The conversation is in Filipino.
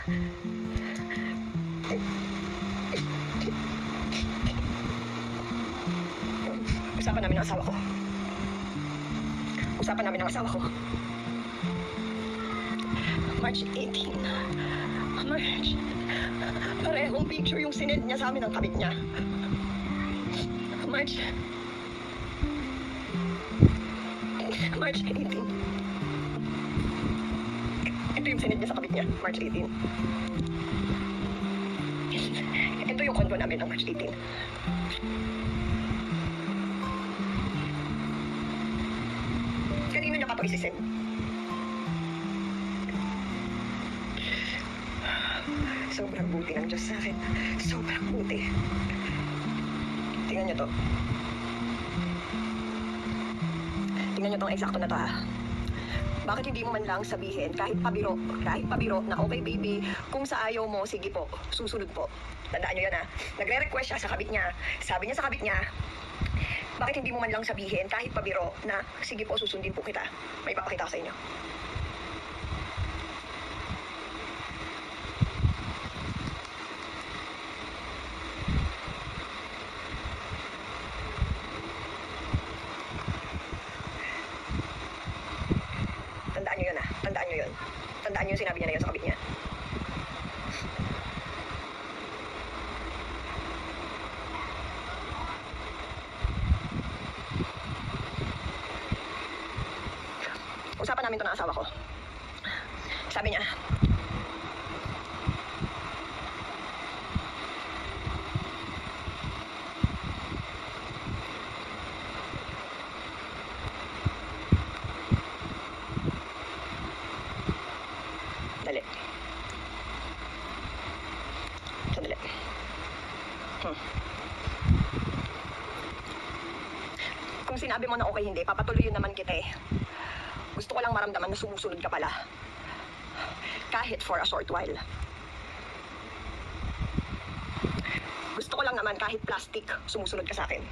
Usapan namin ng asawa ko. Usapan namin ng asawa ko. March 18. March. Parehong picture yung sinend niya sa amin ng kabit niya. March. March 18. Ito yung sinend niya sa kabit niya. March 18. Ito yung kondo namin ng March 18. Kanino niya pa ito isisend? Sobrang buti ng Diyos sa akin. Sobrang buti. Tingnan niyo to. Tingnan niyo tong eksakto na to ha. Bakit hindi mo man lang sabihin, kahit pabiro, na okay baby, kung sa ayaw mo, sige po, susunod po. Tandaan niyo yan ha. Nagre-request siya sa kabit niya. Sabi niya sa kabit niya, bakit hindi mo man lang sabihin, kahit pabiro, na sige po, susundin po kita. May papakita ko sa inyo. Tandaan niyo yun ha. Tandaan niyo yun. Tandaan niyo yung sinabi niya na yun sa kabit niya. Usapan namin to ng asawa ko. Sabi niya, dali. Sandali. Kung sinabi mo na okay hindi, papatuloy naman kita eh. Gusto ko lang maramdaman na sumusunod ka pala. Kahit for a short while. Gusto ko lang naman kahit plastic, sumusunod ka sa akin.